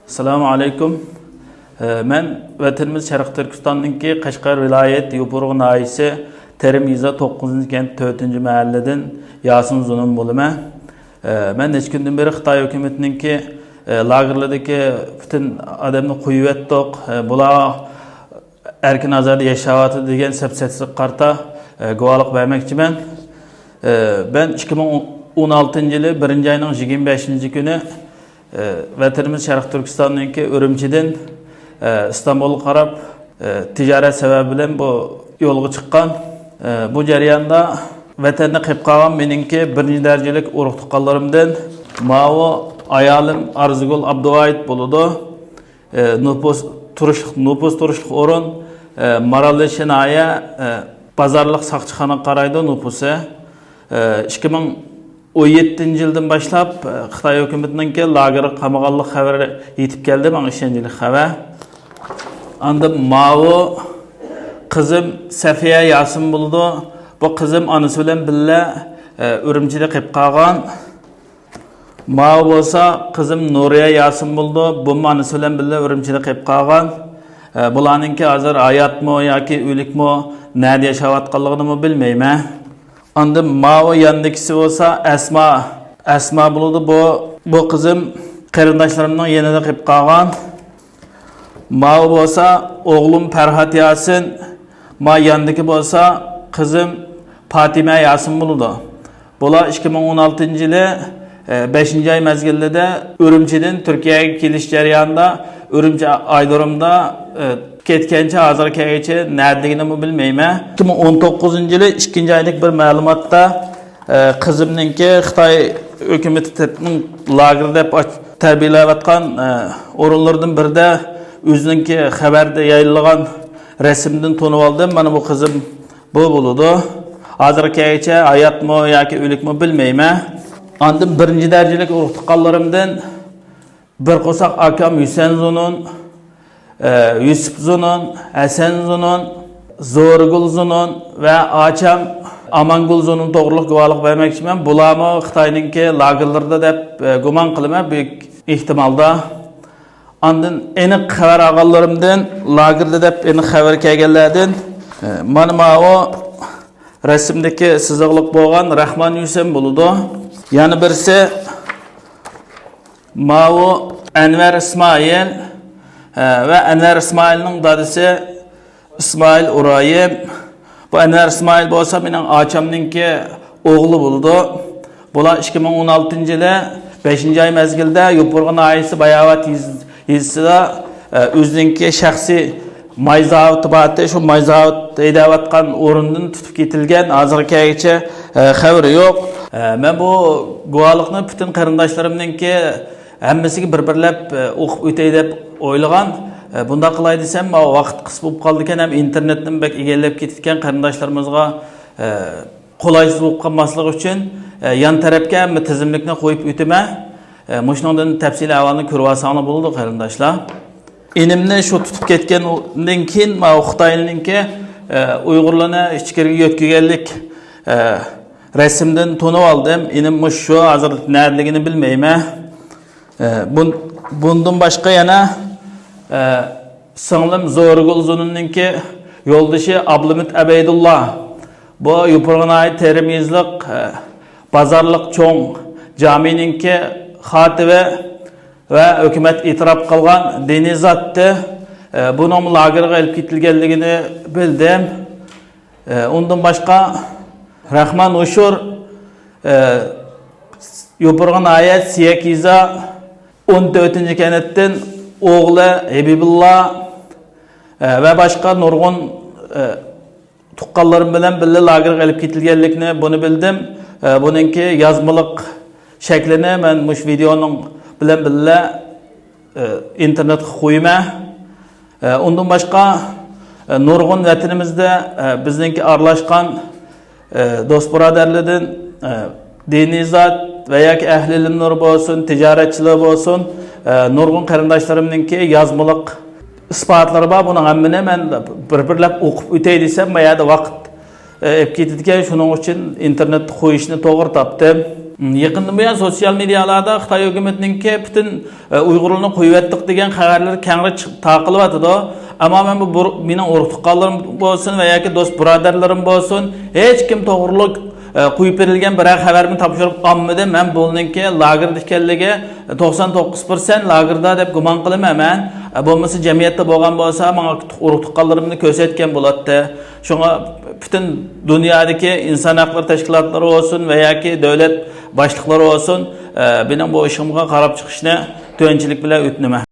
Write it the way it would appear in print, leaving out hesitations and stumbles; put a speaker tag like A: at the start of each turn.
A: Assalamu alaykum. Men vatanimiz Sharq Turkistonninki Qashqar viloyat Yopurg'un nahiyyasi Termiza 9-kent 4-mahalladan Yasin Zunun bo'laman. Men necha kundan beri Xitoy hukumatiningki lagerlardagi butun odamni qo'yib etdik. Bular erkin azada yashayapti degan sabsatsiz qarta guvohlik bermoqchiman. Ben 2016-yili 1-oyning 25-kuni vatanimiz Sharq Turkistonninki Urumchidan İstanbul'a qarab tijorat sababi bilan bu yo'lga chiqqan. Bu jarayonda vatanni qilib qolgan meningki birinchi darajalik urug' tuqqanlarimdan ma'vo ayolim Arzigul Abduvoyit bo'ladi. Nupus turishlik o'rin Maralli Shinoya bozorlik soqchixona qaraydi nupusi. 2017-yildan boshlab Xitoy hukumatining lager qamag'anlik xabari yetib keldi. Menga ishonchli xabar. Anda ma'vo qizim Safiya Yasin bo'ldi. Bu qizim onasi bilan birga Urumchida qilib qolgan. Ma'vo bo'lsa qizim Nuriya Yasin bo'ldi. Bu onasi bilan birga Urumchida qilib qolgan. Bularningki hozir hayotmi yoki o'likmi, nerede yashayotganligini bilmayman. Anda ma'vo yandikisi bo'lsa Asma bo'ldi. Bu qizim qarindoshlarimning yanida qilib qolgan. Ma'vo bo'lsa o'g'lim Farhat Yasin, ma yandiki bo'lsa qizim Fatima Yasin bo'ldi. Bular 2016-yili 5-oy mezgilida Urumchidan Turkiyaga kelish jarayonida Urumchi aydorumda ketgancha hozirgacha nerdaligini bilmayman. 2019-yili 2-oylik bir ma'lumotda qizimninki Xitoy hukumatining lagerda tarbiyalayotgan o'rinlardan birida o'zininki xabarda yayilgan rasmdan tanib oldim. Mana bu qizim bu bo'ladi. Hozirgacha hayotmi yoki o'likmi bilmayman. Andim birinchi darajalik urug' tuqqanlarimdan bir qo'saq akam Husayn Zunun, Yusuf Zunun, Hasan Zunun, Zo'rgul Zunun va acham Amangul Zunun to'g'riliq guvohlik bermoqchiman. Bularmi Xitoyninki lagerlarda deb gumon qilaman, büyük ehtimolda. Andın aniq xabar olganlarimdan lagerda deb aniq xabar kelganlardan mana o rasmdagi siziqliq bo'lgan Rahman Yusuf bo'ladi. Yana birisi Ma'vo Anvar Ismoil va Anvar Ismoilning dadasi Ismoil Urayim. Bu Anvar Ismoil bo'lsa mening achamninki o'g'li bo'ladi. Bular 2016-yili 5-oy mezgilda Yopurg'un nahiyyasi Bayavat yezisida o'zininki shaxsiy mayzavut bati shu mayzavut haydayotgan o'rindan tutib ketilgan. Hozirgacha xabari yo'q. Men bu guvohlikni butun qarindoshlarimninki hammasiga bir-birlab o'qib o'tay deb o'ylagan. Bunda qilay desam, vaqt qis bo'lib qoldi ekan, ham internetni bak egallab ketgan qarindoshlarimizga qulaysiz bo'lib qolmasligi uchun yan tarafga ham tizimlikni qo'yib o'taman. Mushundan tafsili ahvolni ko'rib olsanglar bo'ldi qarindoshlar. Enimni shu tutib ketgandan keyin Xitoyninki Uyg'urlarni ichkariga yo'tkaganlik rasmdan tanib oldim. Enim shu hozir nerligini bilmayman. Bundan boshqa yana singlim Zo'rgul Zununninki yo'ldoshi Ablimit Abaydullah. Bu Yopurg'un Termizlik bozorlik cho'ng jamininki xatibi va hukumat e'tirof qilgan diniy zotdi. Buning lagerga olib ketilganligini bildim. Undan boshqa Rahman Ushur Yopurg'un nahiyyasi Siyakiza 14-kanatdan o'g'li Habibullah va boshqa nurg'un tuqqanlarim bilan birga lagerga olib ketilganligini buni bildim. Buningki yozmaliq shaklini men mush videoning bilan birga internetga qo'yaman. Undan boshqa nurg'un vatanimizda bizningki aralashgan do'st birodarlardan diniy zot va yoki ahli ilmlar bo'lsin, tijoratchilar bo'lsin, nurg'un qarindoshlarimninki yozmaliq isbotlari bor. Buning hammani men bir-birlab o'qib o'tay desam, mayada vaqt olib ketadigan, shuning uchun internetga qo'yishni to'g'ri topdim. Yaqindan buyon sosyal medialarda Xitoy hukumatininki butun Uyg'urlarni qo'yib degan xabarlar kengri taqilyotdi. Ammo men bu mening urug' tuqqanlarim bo'lsin va yoki do'st birodarlarim bo'lsin, hech kim to'g'riliq qo'yib berilgan bir xabarni topshirib olmadi. Men buningki lagerda ekanligi 99% lagerda deb gumon qilaman men. Bo'lmasa jamiyatda bo'lgan bo'lsa, menga urug' tuqqanlarimni ko'rsatgan bo'ladi. Shunga butun dunyodagi inson haqlari tashkilotlari olsun va yoki davlat boshliqlari olsun, mening bu ishimga qarab chiqishni to'yinchilik bilan o'tinaman.